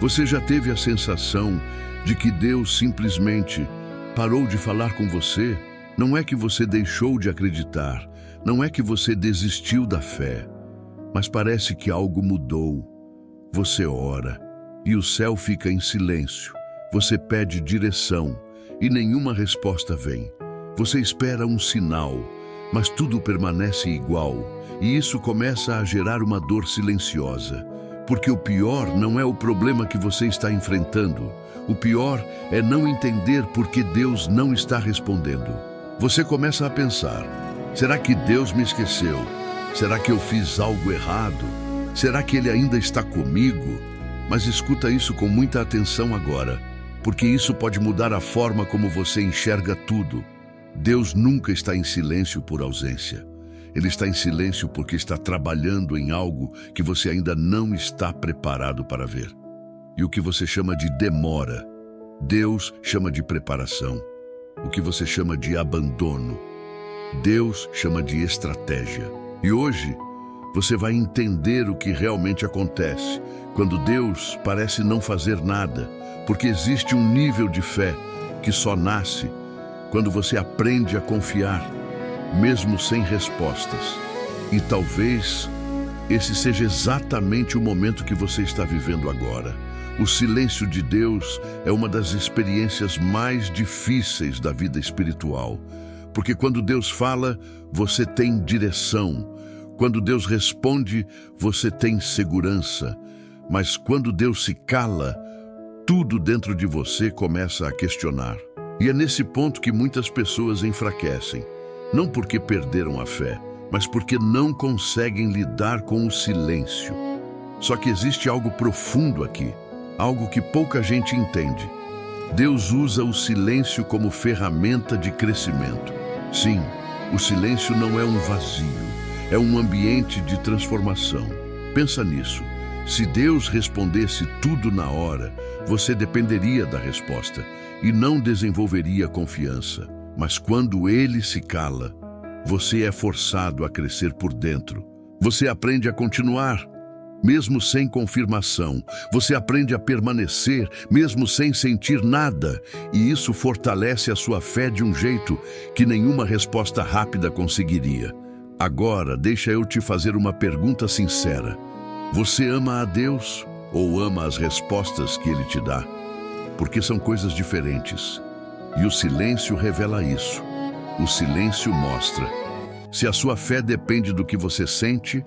Você já teve a sensação de que Deus simplesmente parou de falar com você? Não é que você deixou de acreditar, não é que você desistiu da fé, mas parece que algo mudou. Você ora e o céu fica em silêncio. Você pede direção e nenhuma resposta vem. Você espera um sinal, mas tudo permanece igual, e isso começa a gerar uma dor silenciosa. Porque o pior não é o problema que você está enfrentando. O pior é não entender por que Deus não está respondendo. Você começa a pensar: será que Deus me esqueceu? Será que eu fiz algo errado? Será que Ele ainda está comigo? Mas escuta isso com muita atenção agora, porque isso pode mudar a forma como você enxerga tudo. Deus nunca está em silêncio por ausência. Ele está em silêncio porque está trabalhando em algo que você ainda não está preparado para ver. E o que você chama de demora, Deus chama de preparação. O que você chama de abandono, Deus chama de estratégia. E hoje, você vai entender o que realmente acontece quando Deus parece não fazer nada, porque existe um nível de fé que só nasce quando você aprende a confiar, mesmo sem respostas. E talvez esse seja exatamente o momento que você está vivendo agora. O silêncio de Deus é uma das experiências mais difíceis da vida espiritual, porque quando Deus fala, você tem direção. Quando Deus responde, você tem segurança. Mas quando Deus se cala, tudo dentro de você começa a questionar. E é nesse ponto que muitas pessoas enfraquecem. Não porque perderam a fé, mas porque não conseguem lidar com o silêncio. Só que existe algo profundo aqui, algo que pouca gente entende. Deus usa o silêncio como ferramenta de crescimento. Sim, o silêncio não é um vazio, é um ambiente de transformação. Pensa nisso. Se Deus respondesse tudo na hora, você dependeria da resposta e não desenvolveria confiança. Mas quando Ele se cala, você é forçado a crescer por dentro. Você aprende a continuar, mesmo sem confirmação. Você aprende a permanecer, mesmo sem sentir nada. E isso fortalece a sua fé de um jeito que nenhuma resposta rápida conseguiria. Agora, deixa eu te fazer uma pergunta sincera. Você ama a Deus ou ama as respostas que Ele te dá? Porque são coisas diferentes. E o silêncio revela isso. O silêncio mostra se a sua fé depende do que você sente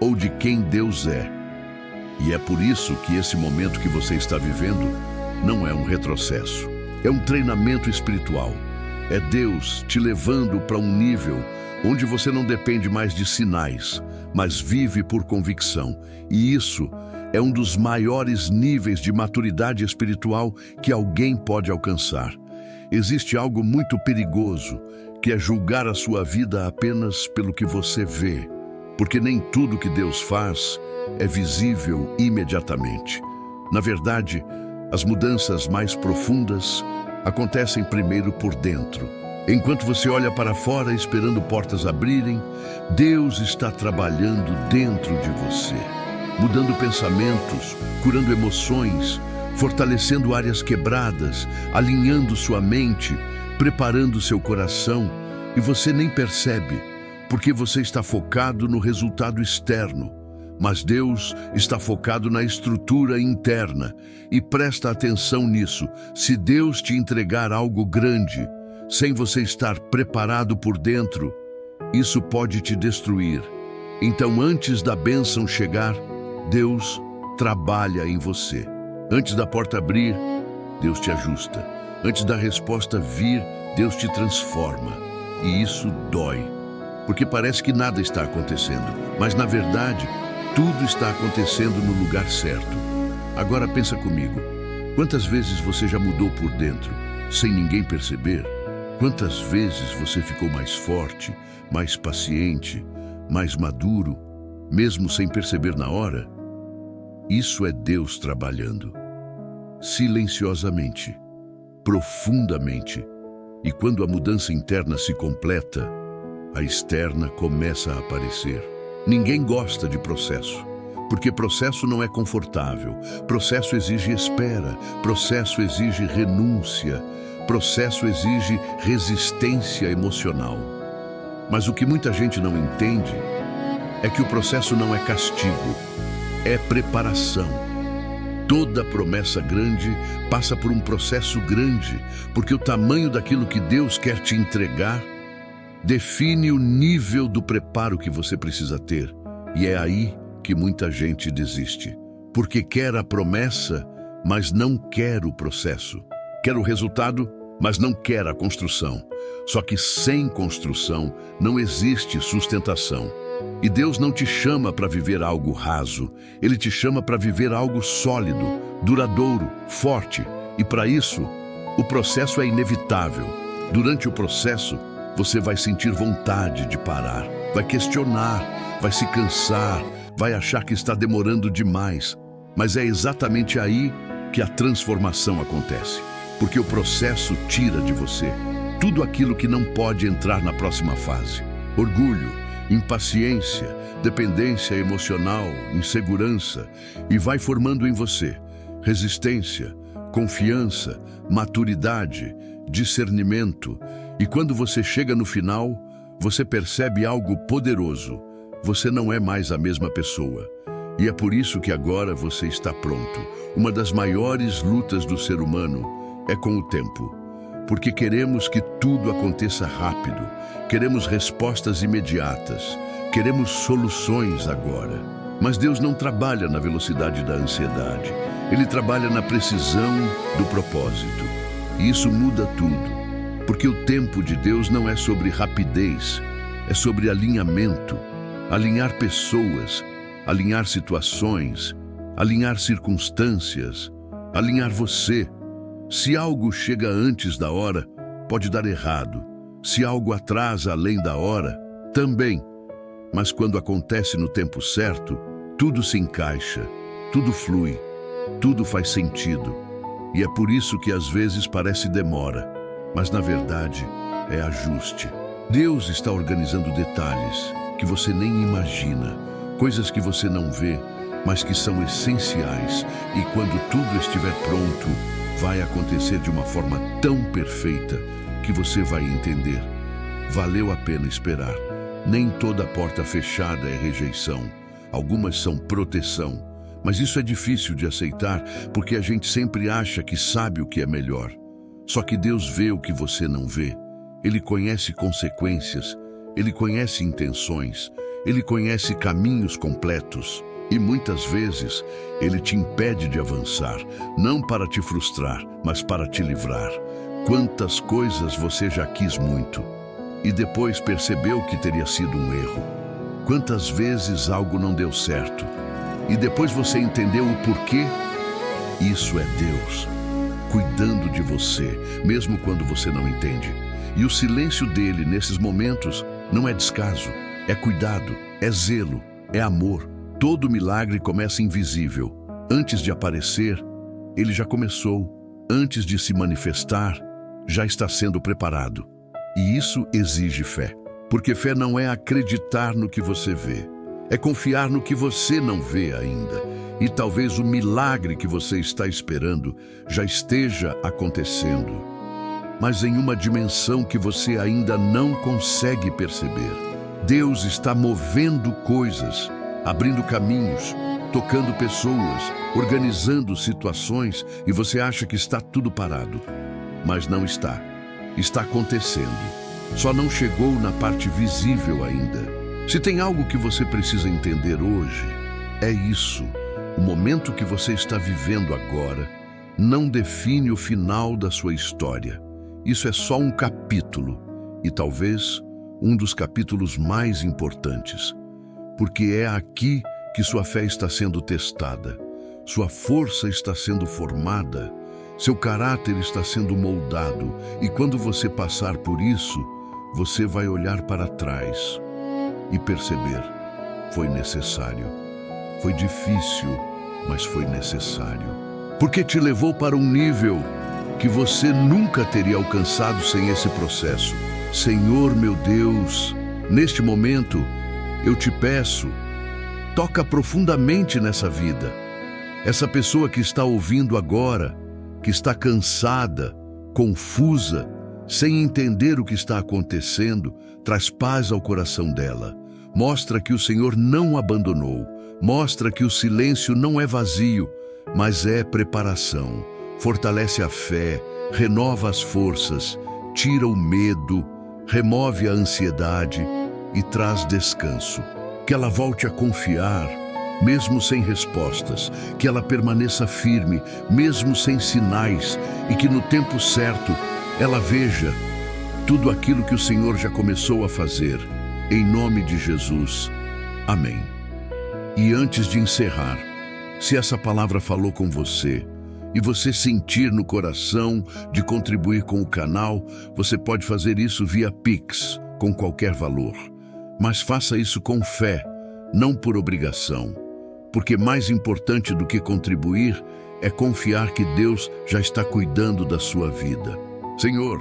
ou de quem Deus é. E é por isso que esse momento que você está vivendo não é um retrocesso. É um treinamento espiritual. É Deus te levando para um nível onde você não depende mais de sinais, mas vive por convicção. E isso é um dos maiores níveis de maturidade espiritual que alguém pode alcançar. Existe algo muito perigoso, que é julgar a sua vida apenas pelo que você vê, porque nem tudo que Deus faz é visível imediatamente. Na verdade, as mudanças mais profundas acontecem primeiro por dentro. Enquanto você olha para fora esperando portas abrirem, Deus está trabalhando dentro de você, mudando pensamentos, curando emoções, fortalecendo áreas quebradas, alinhando sua mente, preparando seu coração, e você nem percebe, porque você está focado no resultado externo. Mas Deus está focado na estrutura interna, e presta atenção nisso. Se Deus te entregar algo grande, sem você estar preparado por dentro, isso pode te destruir. Então, antes da bênção chegar, Deus trabalha em você. Antes da porta abrir, Deus te ajusta. Antes da resposta vir, Deus te transforma. E isso dói, porque parece que nada está acontecendo. Mas, na verdade, tudo está acontecendo no lugar certo. Agora pensa comigo. Quantas vezes você já mudou por dentro, sem ninguém perceber? Quantas vezes você ficou mais forte, mais paciente, mais maduro, mesmo sem perceber na hora? Isso é Deus trabalhando. Silenciosamente, profundamente. E quando a mudança interna se completa, a externa começa a aparecer. Ninguém gosta de processo, porque processo não é confortável. Processo exige espera, processo exige renúncia, processo exige resistência emocional. Mas o que muita gente não entende é que o processo não é castigo, é preparação. Toda promessa grande passa por um processo grande, porque o tamanho daquilo que Deus quer te entregar define o nível do preparo que você precisa ter. E é aí que muita gente desiste, porque quer a promessa, mas não quer o processo. Quer o resultado, mas não quer a construção. Só que sem construção não existe sustentação. E Deus não te chama para viver algo raso. Ele te chama para viver algo sólido, duradouro, forte. E para isso, o processo é inevitável. Durante o processo, você vai sentir vontade de parar, vai questionar, vai se cansar, vai achar que está demorando demais. Mas é exatamente aí que a transformação acontece. Porque o processo tira de você tudo aquilo que não pode entrar na próxima fase. Orgulho, impaciência, dependência emocional, insegurança, e vai formando em você resistência, confiança, maturidade, discernimento. E quando você chega no final, você percebe algo poderoso. Você não é mais a mesma pessoa. E é por isso que agora você está pronto. Uma das maiores lutas do ser humano é com o tempo. Porque queremos que tudo aconteça rápido. Queremos respostas imediatas. Queremos soluções agora. Mas Deus não trabalha na velocidade da ansiedade. Ele trabalha na precisão do propósito. E isso muda tudo. Porque o tempo de Deus não é sobre rapidez, é sobre alinhamento. Alinhar pessoas, alinhar situações, alinhar circunstâncias, alinhar você. Se algo chega antes da hora, pode dar errado. Se algo atrasa além da hora, também. Mas quando acontece no tempo certo, tudo se encaixa, tudo flui, tudo faz sentido. E é por isso que às vezes parece demora, mas na verdade é ajuste. Deus está organizando detalhes que você nem imagina, coisas que você não vê, mas que são essenciais. E quando tudo estiver pronto, vai acontecer de uma forma tão perfeita que você vai entender. Valeu a pena esperar. Nem toda porta fechada é rejeição. Algumas são proteção. Mas isso é difícil de aceitar porque a gente sempre acha que sabe o que é melhor. Só que Deus vê o que você não vê. Ele conhece consequências, Ele conhece intenções, Ele conhece caminhos completos. E muitas vezes Ele te impede de avançar, não para te frustrar, mas para te livrar. Quantas coisas você já quis muito e depois percebeu que teria sido um erro? Quantas vezes algo não deu certo e depois você entendeu o porquê? Isso é Deus cuidando de você, mesmo quando você não entende. E o silêncio dele nesses momentos não é descaso, é cuidado, é zelo, é amor. Todo milagre começa invisível. Antes de aparecer, ele já começou. Antes de se manifestar, já está sendo preparado. E isso exige fé. Porque fé não é acreditar no que você vê. É confiar no que você não vê ainda. E talvez o milagre que você está esperando já esteja acontecendo, mas em uma dimensão que você ainda não consegue perceber. Deus está movendo coisas, abrindo caminhos, tocando pessoas, organizando situações, e você acha que está tudo parado. Mas não está. Está acontecendo. Só não chegou na parte visível ainda. Se tem algo que você precisa entender hoje, é isso. O momento que você está vivendo agora não define o final da sua história. Isso é só um capítulo, e talvez um dos capítulos mais importantes, porque é aqui que sua fé está sendo testada, sua força está sendo formada, seu caráter está sendo moldado, e quando você passar por isso, você vai olhar para trás e perceber: foi necessário, foi difícil, mas foi necessário. Porque te levou para um nível que você nunca teria alcançado sem esse processo. Senhor meu Deus, neste momento, eu te peço, toca profundamente nessa vida. Essa pessoa que está ouvindo agora, que está cansada, confusa, sem entender o que está acontecendo, traz paz ao coração dela. Mostra que o Senhor não abandonou. Mostra que o silêncio não é vazio, mas é preparação. Fortalece a fé, renova as forças, tira o medo, remove a ansiedade e traz descanso. Que ela volte a confiar, mesmo sem respostas. Que ela permaneça firme, mesmo sem sinais. E que no tempo certo, ela veja tudo aquilo que o Senhor já começou a fazer. Em nome de Jesus. Amém. E antes de encerrar, se essa palavra falou com você e você sentir no coração de contribuir com o canal, você pode fazer isso via Pix, com qualquer valor. Mas faça isso com fé, não por obrigação. Porque mais importante do que contribuir é confiar que Deus já está cuidando da sua vida. Senhor,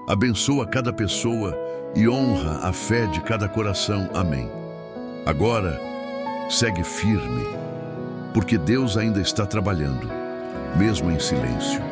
abençoa cada pessoa e honra a fé de cada coração. Amém. Agora, segue firme, porque Deus ainda está trabalhando, mesmo em silêncio.